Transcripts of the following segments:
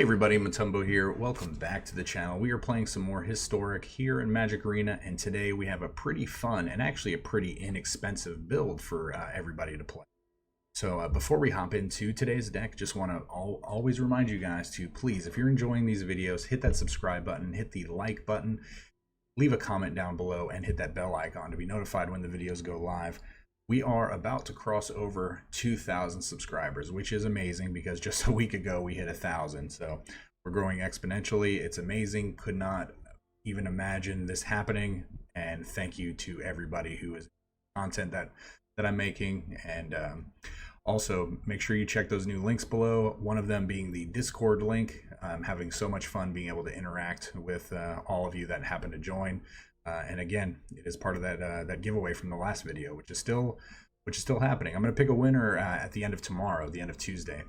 Hey everybody, Matumbo here. Welcome back to the channel. We are playing some more Historic here in Magic Arena, and today we have a pretty fun and actually a pretty inexpensive build for everybody to play. So before we hop into today's deck, just want to always remind you guys to please, if you're enjoying these videos, hit that subscribe button, hit the like button, leave a comment down below, and hit that bell icon to be notified when the videos go live. We are about to cross over 2,000 subscribers, which is amazing because just a week ago we hit 1,000. So we're growing exponentially. It's amazing. Could not even imagine this happening. And thank you to everybody who is content that I'm making. And also make sure you check those new links below. One of them being the Discord link. I'm having so much fun being able to interact with all of you that happen to join. And again, it is part of that giveaway from the last video, which is still happening. I'm going to pick a winner at the end of tomorrow, the end of Tuesday,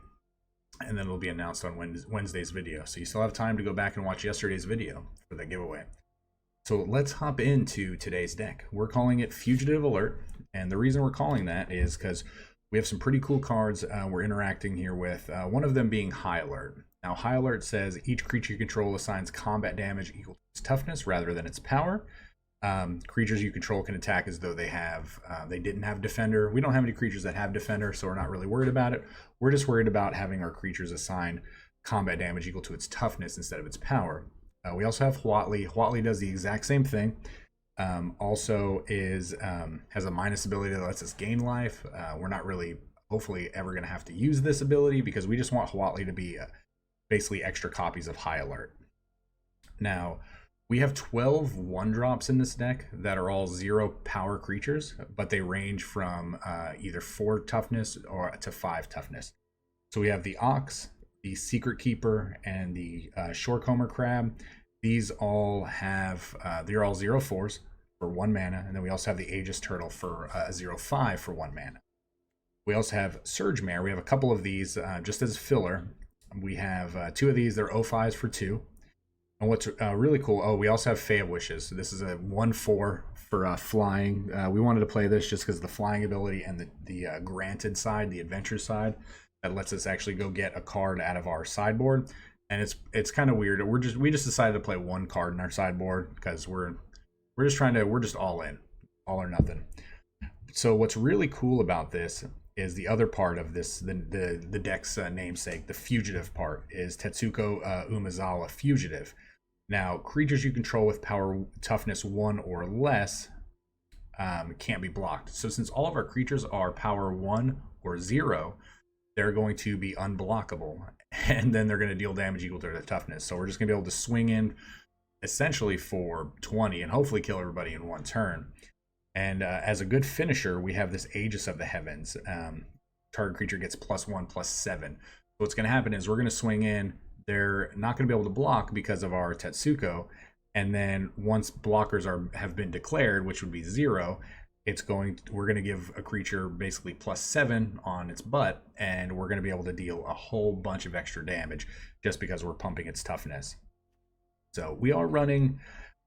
and then it'll be announced on Wednesday's video. So you still have time to go back and watch yesterday's video for the giveaway. So let's hop into today's deck. We're calling it Fugitive Alert, and the reason we're calling that is because we have some pretty cool cards we're interacting here with. One of them being High Alert. Now, High Alert says each creature you control assigns combat damage equal to its toughness rather than its power. Creatures you control can attack as though they didn't have Defender. We don't have any creatures that have Defender, so we're not really worried about it. We're just worried about having our creatures assign combat damage equal to its toughness instead of its power. We also have Huatli. Huatli does the exact same thing. Also has a minus ability that lets us gain life. We're not really, hopefully, ever going to have to use this ability because we just want Huatli to be basically extra copies of High Alert. Now, we have 12 1-drops in this deck that are all 0 power creatures, but they range from either 4 toughness or to 5 toughness. So we have the Ox, the Secret Keeper, and the Shorecombr Crab. These all have, they're all 0/4s for 1 mana, and then we also have the Aegis Turtle for a 0/5 for 1 mana. We also have Surge Mare. We have a couple of these just as filler. We have 2 of these, they're 0/5s for 2. And what's really cool, we also have Fae of Wishes. So this is a 1/4 for flying. We wanted to play this just because of the flying ability and the granted side, the adventure side, that lets us actually go get a card out of our sideboard. And it's kind of weird. We just decided to play 1 card in our sideboard because we're just all in, all or nothing. So what's really cool about this is the other part of this, the deck's namesake, the Fugitive part, is Tetsuko Umezawa Fugitive. Now, creatures you control with power toughness 1 or less can't be blocked. So since all of our creatures are power 1 or 0, they're going to be unblockable, and then they're going to deal damage equal to their toughness. So we're just going to be able to swing in essentially for 20 and hopefully kill everybody in 1 turn. And as a good finisher, we have this Aegis of the Heavens. Target creature gets +1/+7. So what's going to happen is we're going to swing in. They're not going to be able to block because of our Tetsuko. And then once blockers have been declared, which would be 0, we're going to give a creature basically +7 on its butt, and we're going to be able to deal a whole bunch of extra damage just because we're pumping its toughness. So we are running,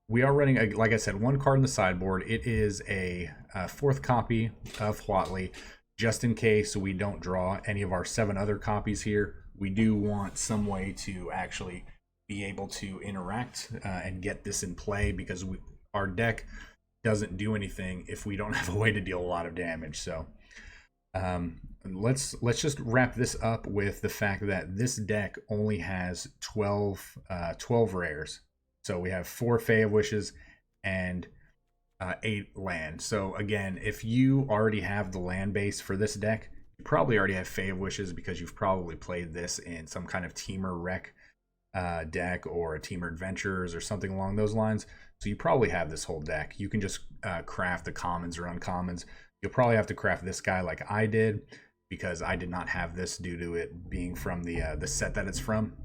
like I said, 1 card in the sideboard. It is a 4th copy of Huatli, just in case we don't draw any of our 7 other copies here. We do want some way to actually be able to interact and get this in play because our deck doesn't do anything if we don't have a way to deal a lot of damage. So let's just wrap this up with the fact that this deck only has 12 rares. So we have 4 Fae of Wishes and 8 land. So again, if you already have the land base for this deck, you probably already have Fae of Wishes because you've probably played this in some kind of Teamer Rec deck or a Teamer Adventures or something along those lines. So you probably have this whole deck. You can just craft the commons or uncommons. You'll probably have to craft this guy like I did because I did not have this due to it being from the set that it's from.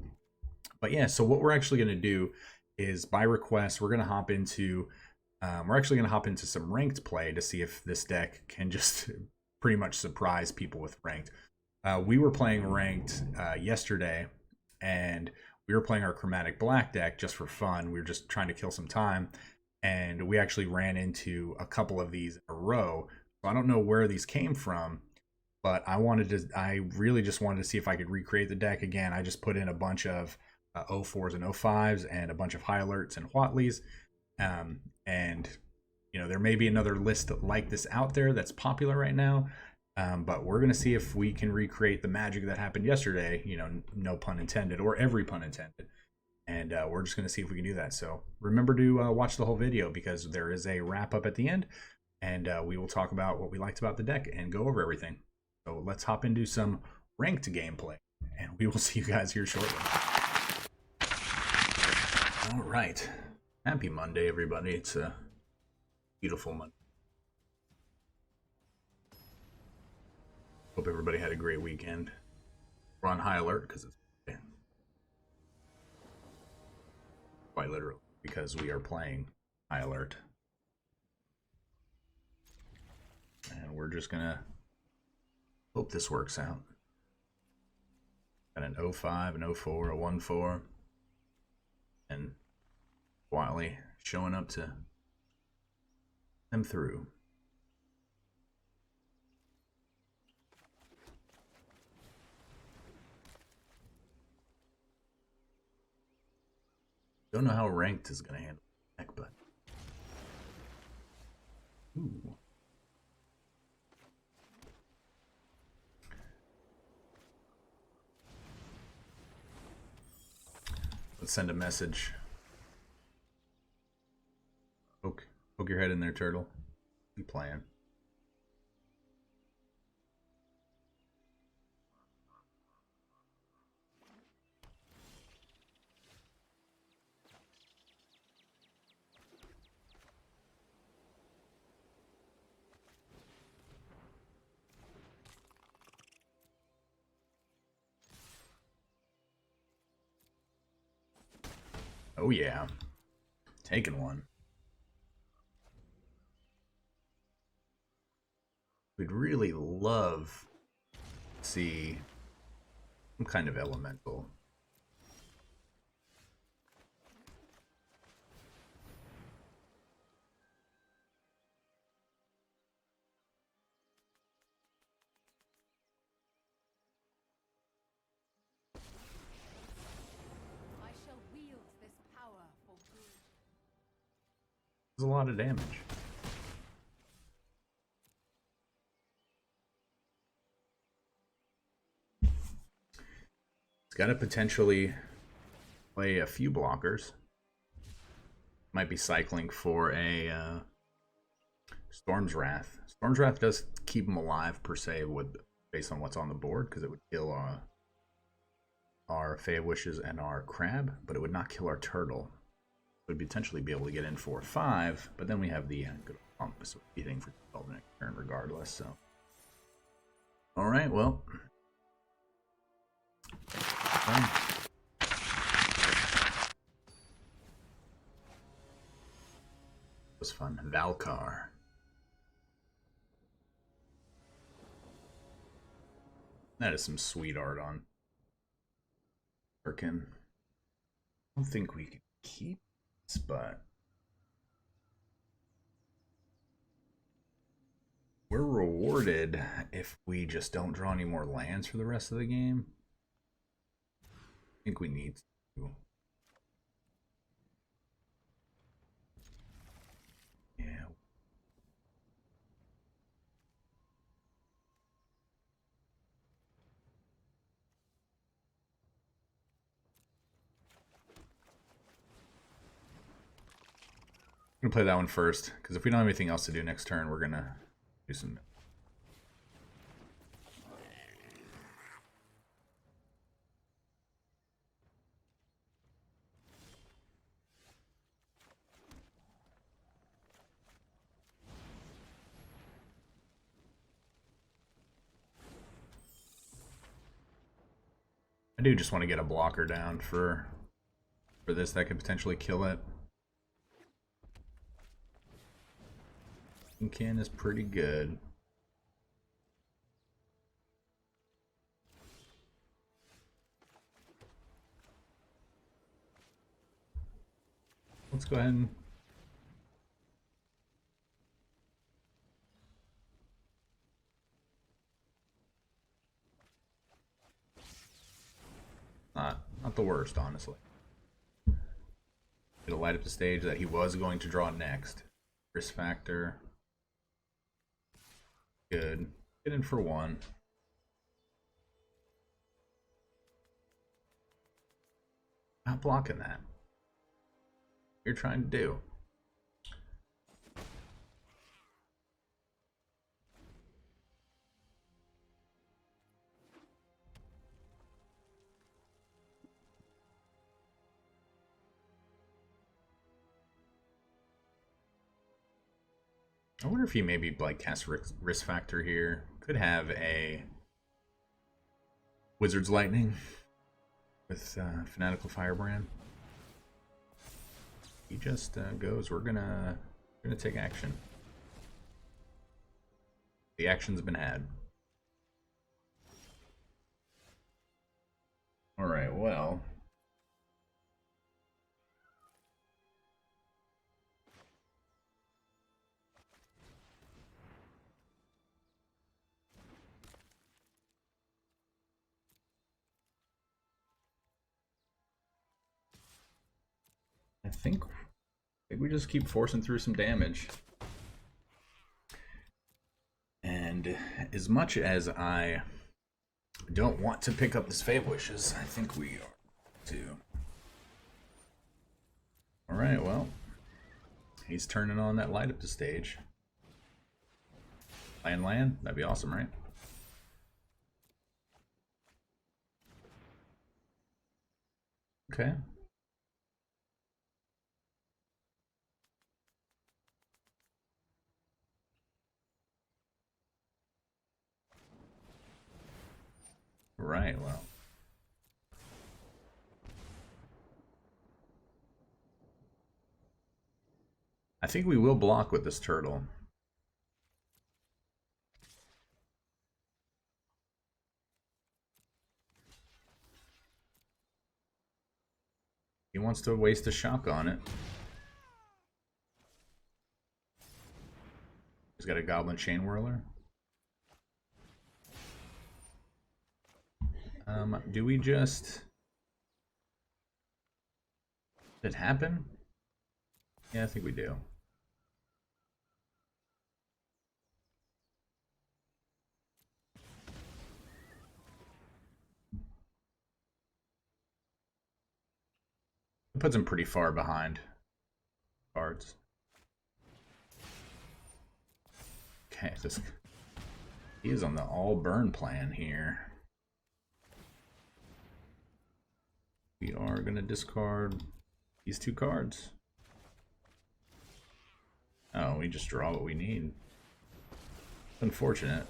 But yeah, so what we're actually going to do is by request, we're actually going to hop into some ranked play to see if this deck can just pretty much surprise people with ranked. We were playing ranked yesterday, and we were playing our Chromatic Black deck just for fun. We were just trying to kill some time, and we actually ran into a couple of these in a row. So I don't know where these came from, but I really just wanted to see if I could recreate the deck again. I just put in a bunch of O4s and O5s and a bunch of high alerts and Whatleys. And there may be another list like this out there that's popular right now. But we're going to see if we can recreate the magic that happened yesterday, no pun intended, or every pun intended. And we're just going to see if we can do that. So remember to watch the whole video, because there is a wrap up at the end, and we will talk about what we liked about the deck and go over everything. So let's hop into some ranked gameplay, and we will see you guys here shortly. All right. Happy Monday, everybody. It's a beautiful Monday. Hope everybody had a great weekend. We're on high alert because it's quite literally because we are playing high alert. And we're just gonna hope this works out. Got an 05, an 04, a 1-4, and Wiley showing up to them through. Don't know how ranked is going to handle the deck, but ooh. Let's send a message. Poke your head in there, turtle. Be playing. Oh yeah, taking one. We'd really love to see some kind of elemental. A lot of damage. It's got to potentially play a few blockers. Might be cycling for a Storm's Wrath. Storm's Wrath does keep them alive per se, based on what's on the board, because it would kill our Fae Wishes and our Crab, but it would not kill our Turtle. Would potentially be able to get in 4-5, but then we have the good pump, so anything for 12 next turn regardless. So, all right, well, it was fun. Valkar. That is some sweet art on Birkin. I don't think we can keep. But we're rewarded if we just don't draw any more lands for the rest of the game. I think we need to. Yeah. I'm gonna play that one first, because if we don't have anything else to do next turn, we're gonna do some. I do just want to get a blocker down for this that could potentially kill it. Ken is pretty good. Let's go ahead and not Not the worst, honestly. It'll light up the stage that he was going to draw next. Risk factor. Good. Get in for one. Not blocking that. What you're trying to do. I wonder if he maybe like casts risk factor here. Could have a Wizard's Lightning with Fanatical Firebrand. He just goes, we're gonna take action. The action's been had. Alright, well. I think we just keep forcing through some damage. And as much as I don't want to pick up this Fate Wishes, I think we are too. Alright, well. He's turning on that light up the stage. Land? That'd be awesome, right? Okay. Right, well. I think we will block with this turtle. He wants to waste a shock on it. He's got a Goblin Chain Whirler. Do we just... Did it happen? Yeah, I think we do. It puts him pretty far behind cards. Okay, he is on the all burn plan here. We are going to discard these two cards. Oh, we just draw what we need. Unfortunate.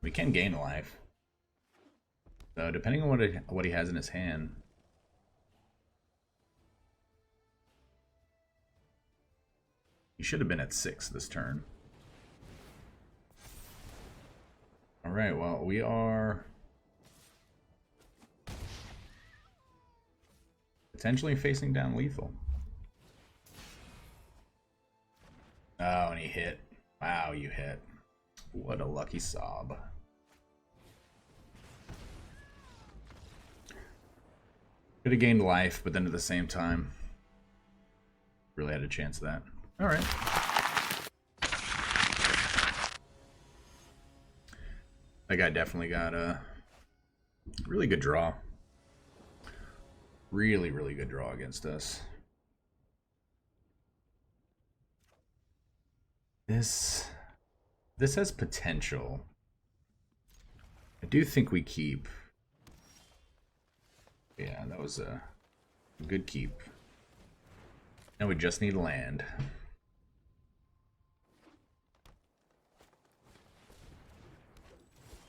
We can gain a life. So depending on what he has in his hand. He should have been at 6 this turn. Alright, well, we are potentially facing down lethal. Oh, and he hit. Wow, you hit. What a lucky sob. Could have gained life, but then at the same time, really had a chance of that. Alright. That guy definitely got a really good draw. Really, really good draw against us. This has potential. I do think we keep. Yeah, that was a good keep. Now we just need land.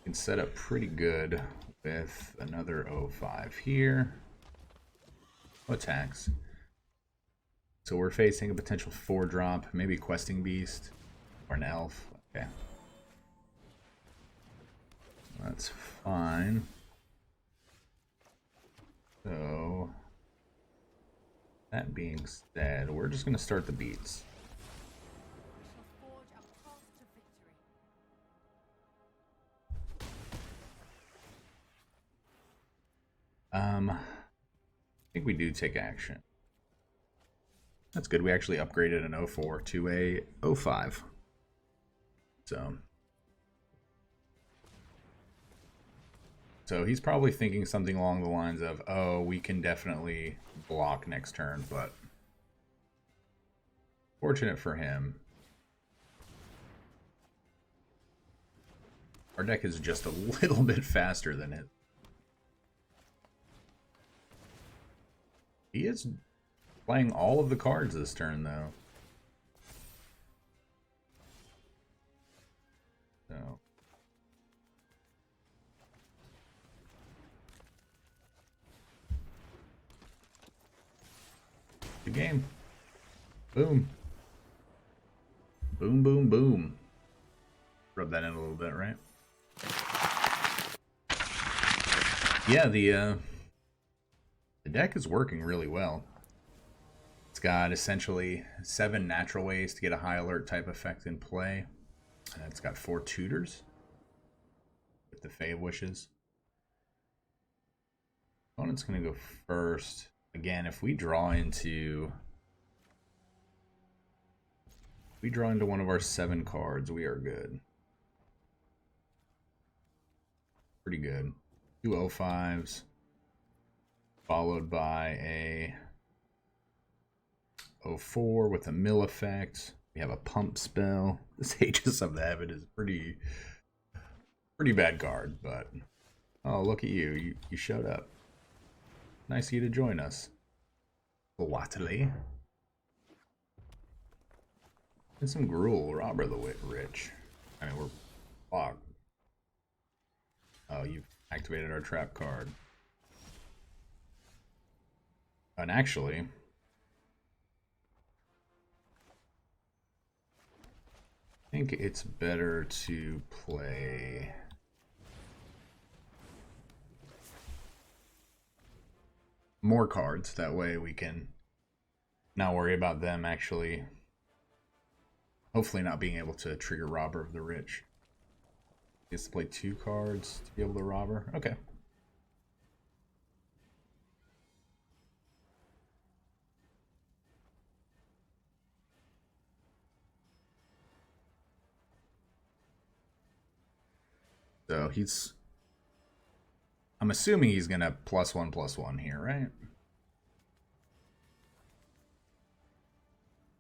Can set up pretty good with another 05 here. Attacks. So we're facing a potential 4-drop, maybe Questing Beast or an Elf. Okay. That's fine. So, that being said, we're just going to start the beats. I think we do take action. That's good. We actually upgraded an 04 to a 05. So he's probably thinking something along the lines of, oh, we can definitely block next turn, but fortunate for him, our deck is just a little bit faster than it. He is playing all of the cards this turn, though. So good game. Boom. Boom, boom, boom. Rub that in a little bit, right? Yeah, the deck is working really well. It's got essentially 7 natural ways to get a high alert type effect in play. And it's got 4 tutors with the Fae of Wishes. Opponent's going to go first. Again, if we draw into one of our 7 cards, we are good. Pretty good. 2 05s, followed by a 04 with a mill effect. We have a pump spell. This Aegis of the Heaven is pretty bad card, but oh, look at you. You showed up. Nice of you to join us. Watley. And some Gruul, Robber the Rich. I mean, we're blocked. Oh, you've activated our trap card. And actually, I think it's better to play more cards. That way we can not worry about them actually, hopefully not being able to trigger Robber of the Rich. He has to play 2 cards to be able to Robber. Okay. So I'm assuming he's gonna +1/+1 here, right?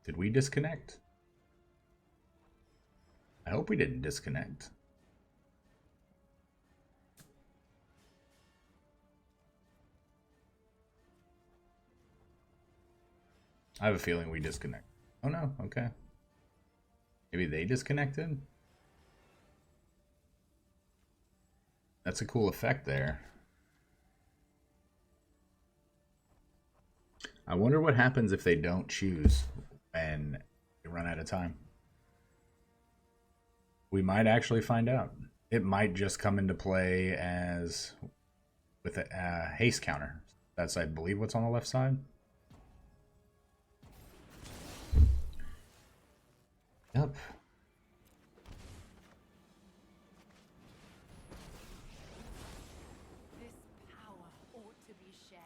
Did we disconnect? I hope we didn't disconnect. I have a feeling we disconnect. Oh no, okay. Maybe they disconnected? That's a cool effect there. I wonder what happens if they don't choose and they run out of time. We might actually find out. It might just come into play as with a haste counter. That's, I believe, what's on the left side. Yep. This power ought to be shared.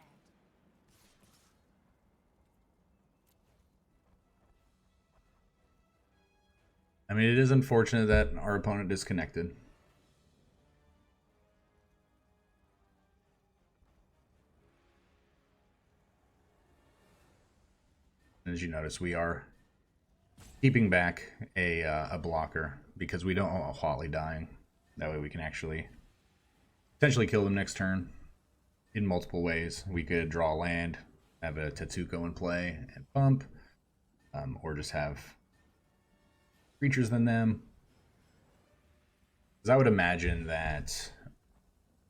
I mean, it is unfortunate that our opponent disconnected. As you notice, we are keeping back a blocker because we don't want Huatli dying. That way we can actually potentially kill them next turn in multiple ways. We could draw land, have a Tetsuko in play and pump, or just have creatures than them. Because I would imagine that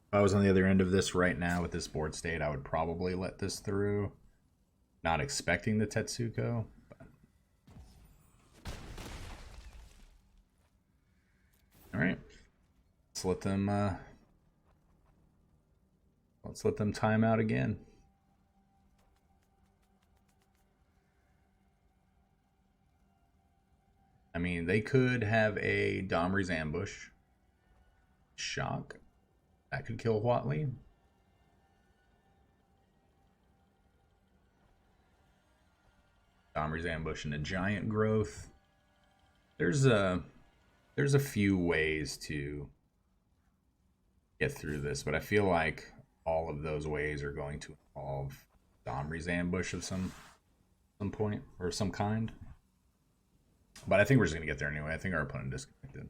if I was on the other end of this right now with this board state, I would probably let this through, not expecting the Tetsuko. All right, let's let them time out again. I mean, they could have a Domri's Ambush. Shock. That could kill Huatli. Domri's ambush and a giant growth. There's a few ways to get through this, but I feel like all of those ways are going to involve Domri's ambush of some point or some kind. But I think we're just gonna get there anyway. I think our opponent disconnected.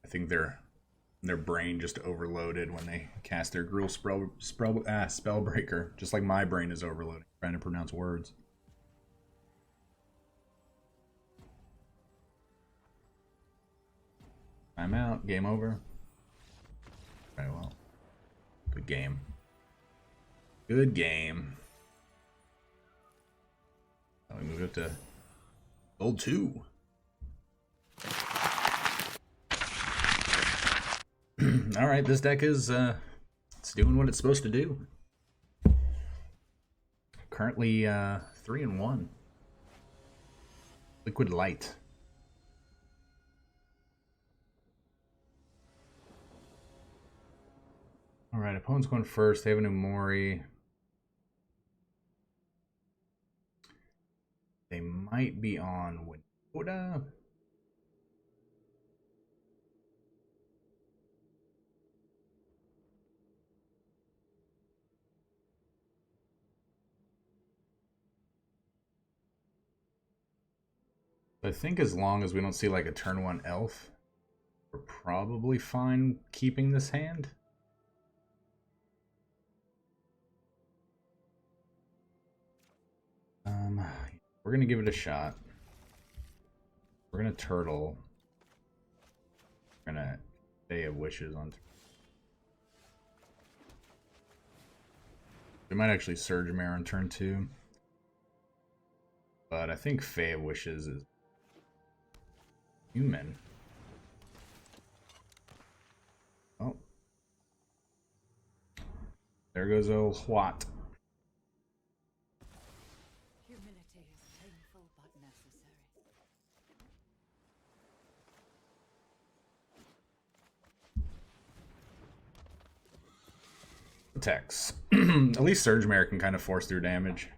I think their brain just overloaded when they cast their Gruul Spellbreaker, just like my brain is overloading trying to pronounce words. I'm out. Game over. Very well. Good game. Good game. Now we move up to gold 2. All right, this deck is it's doing what it's supposed to do. Currently 3-1. Liquid Light. All right, opponent's going first. They have an Umori. They might be on Winota. I think as long as we don't see like a turn 1 elf, we're probably fine keeping this hand. We're gonna give it a shot. We're gonna turtle. We're gonna Day of Wishes on. They might actually Surge Mare on turn 2. But I think Fae of Wishes is human. Oh. There goes old Hwat. Humility is painful but necessary. Attacks. At least Surge Mare can kind of force through damage.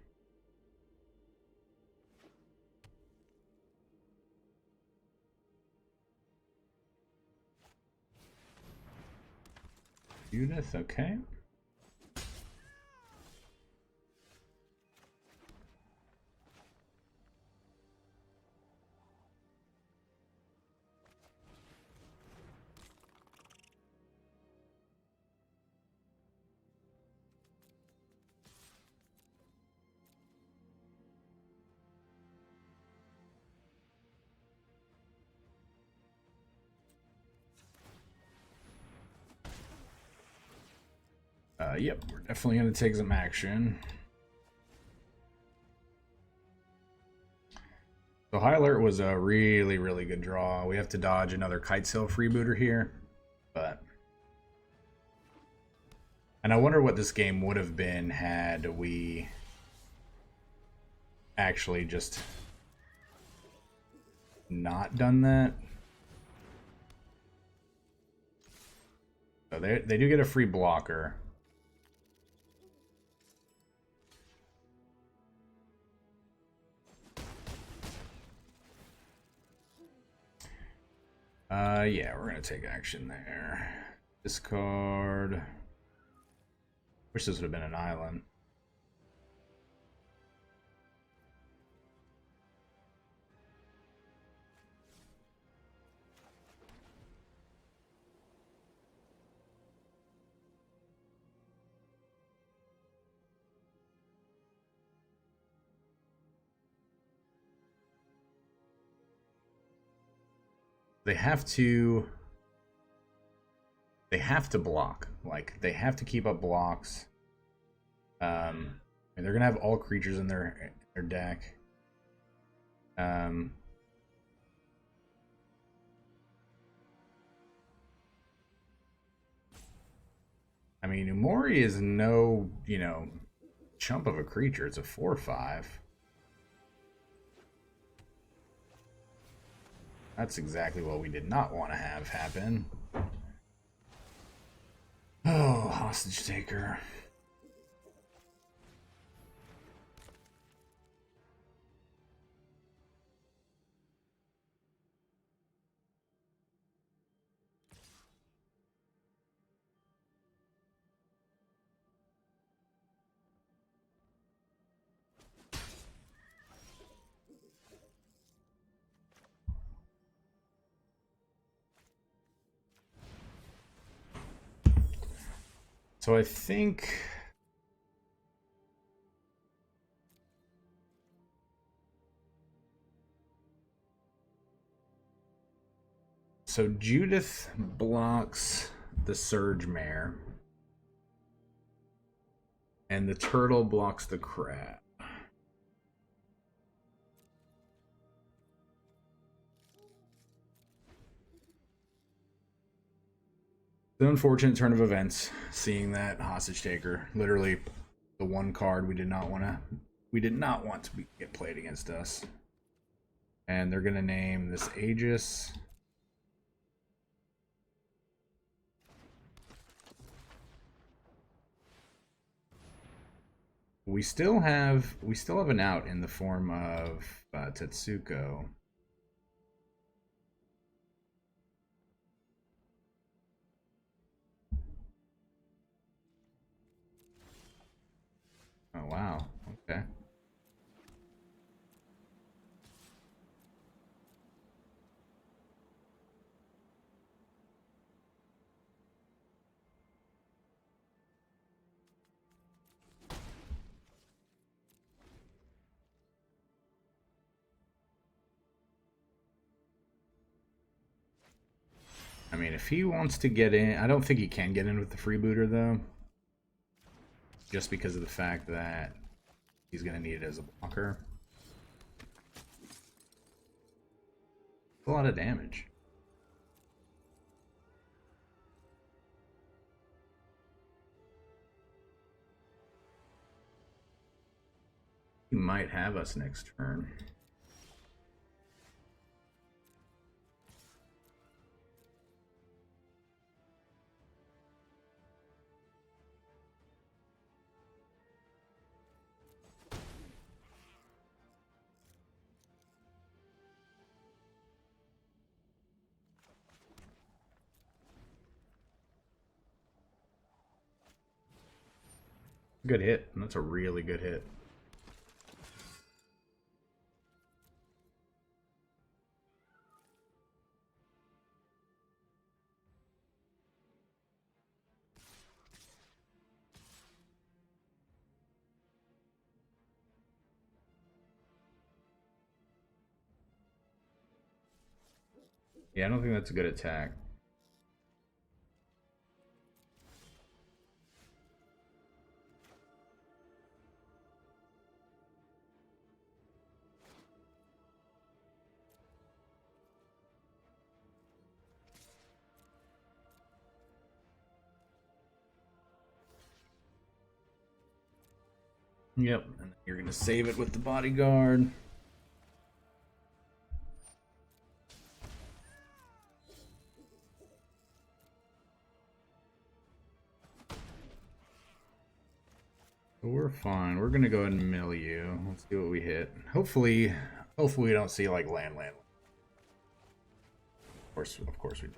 Judith, okay. Yep, we're definitely going to take some action. So High Alert was a really, really good draw. We have to dodge another Kitesail freebooter here, but... And I wonder what this game would have been had we actually just not done that. So they do get a free blocker. Yeah, we're gonna take action there. Discard. Wish this would have been an island. They have to block. Like, they have to keep up blocks. And they're gonna have all creatures in their deck. I mean, Umori is no, chump of a creature. It's a 4/5. That's exactly what we did not want to have happen. Oh, Hostage Taker. So I think... So Judith blocks the Surge Mare. And the turtle blocks the crab. The unfortunate turn of events, seeing that hostage taker, literally the one card we did not want to get played against us. And they're gonna name this Aegis. We still have an out in the form of Tetsuko. Oh wow. Okay. I mean, if he wants to get in, I don't think he can get in with the freebooter though. Just because of the fact that he's going to need it as a blocker. A lot of damage. He might have us next turn. Good hit. That's a really good hit. Yeah, I don't think that's a good attack. Yep, and you're gonna save it with the bodyguard. So we're fine. We're gonna go ahead and mill you. Let's see what we hit. Hopefully we don't see like land. Of course we do.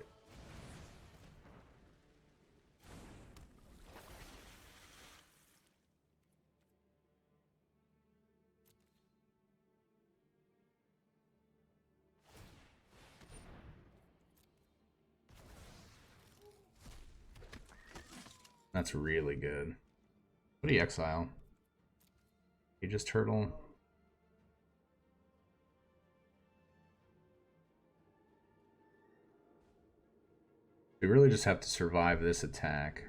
That's really good. What do you exile? Aegis Turtle. We really just have to survive this attack.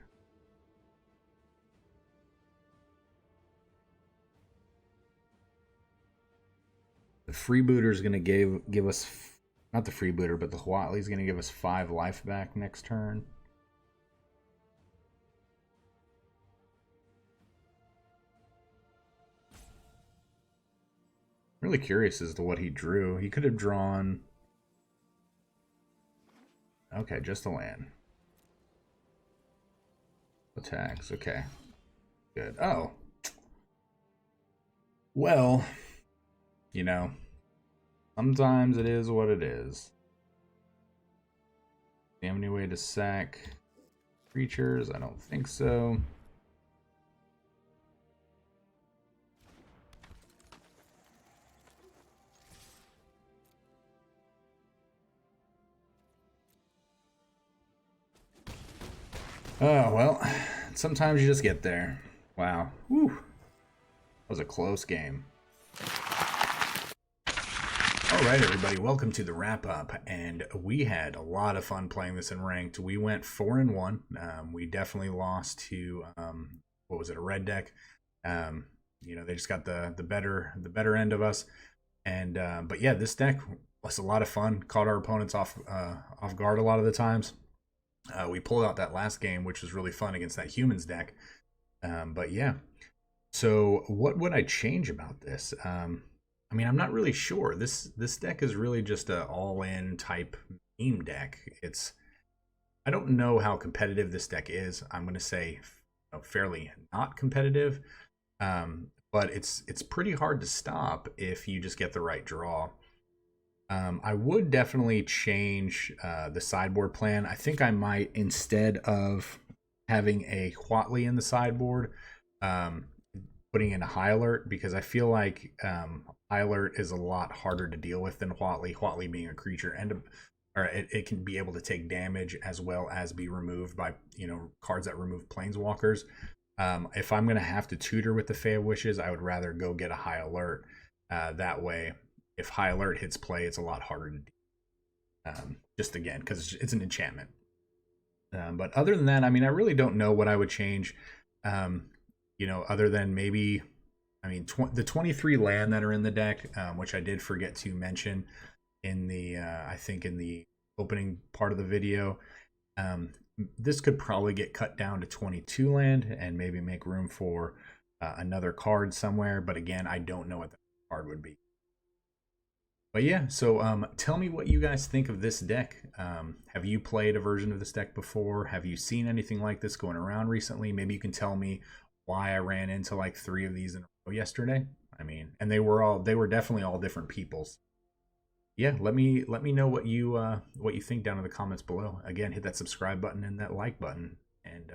The freebooter is going to give us, not the freebooter, but the Huatli is going to give us 5 life back next turn. Really curious as to what he drew. He could have drawn... Okay, just a land. Attacks, okay. Good. Oh. Well, you know, sometimes it is what it is. Do you have any way to sack creatures? I don't think so. Oh, well, sometimes you just get there. Wow. Whew. That was a close game. Alright everybody, welcome to the wrap-up, and we had a lot of fun playing this in ranked. We went 4-1. We definitely lost to, what was it, a red deck. You know, they just got the better end of us. And but yeah, this deck was a lot of fun. Caught our opponents off guard a lot of the times. We pulled out that last game, which was really fun against that humans deck. But yeah, so what would I change about this? I mean, I'm not really sure. This deck is really just a all-in type meme deck. I don't know how competitive this deck is. I'm going to say fairly not competitive, but it's pretty hard to stop if you just get the right draw. I would definitely change the sideboard plan. I think I might, instead of having a Huatli in the sideboard, putting in a high alert, because I feel like high alert is a lot harder to deal with than Huatli. Huatli being a creature, and it can be able to take damage as well as be removed by, you know, cards that remove planeswalkers. If I'm going to have to tutor with the Fae of Wishes, I would rather go get a high alert. That way, if high alert hits play, it's a lot harder to deal. Just again, because it's an enchantment. But other than that, I mean, I really don't know what I would change. You know, other than maybe, I mean, the 23 land that are in the deck, which I did forget to mention in the, I think in the opening part of the video. This could probably get cut down to 22 land and maybe make room for another card somewhere. But again, I don't know what that card would be. But yeah, so tell me what you guys think of this deck. Have you played a version of this deck before? Have you seen anything like this going around recently? Maybe you can tell me why I ran into like 3 of these in a row yesterday. I mean, and they were definitely all different people's. Yeah, let me know what you think down in the comments below. Again, hit that subscribe button and that like button, and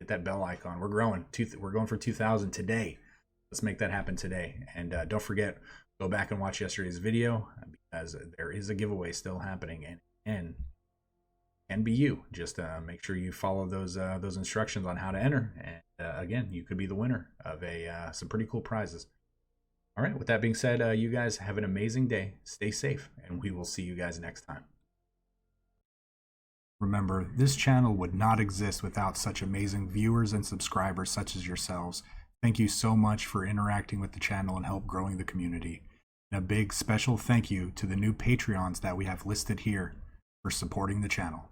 hit that bell icon. We're growing. We're going for 2,000 today. Let's make that happen today. And don't forget, go back and watch yesterday's video, because there is a giveaway still happening, and can be you. Just make sure you follow those instructions on how to enter, and again, you could be the winner of some pretty cool prizes. All right, with that being said, you guys have an amazing day. Stay safe, and we will see you guys next time. Remember, this channel would not exist without such amazing viewers and subscribers such as yourselves. Thank you so much for interacting with the channel and help growing the community. And a big special thank you to the new Patreons that we have listed here for supporting the channel.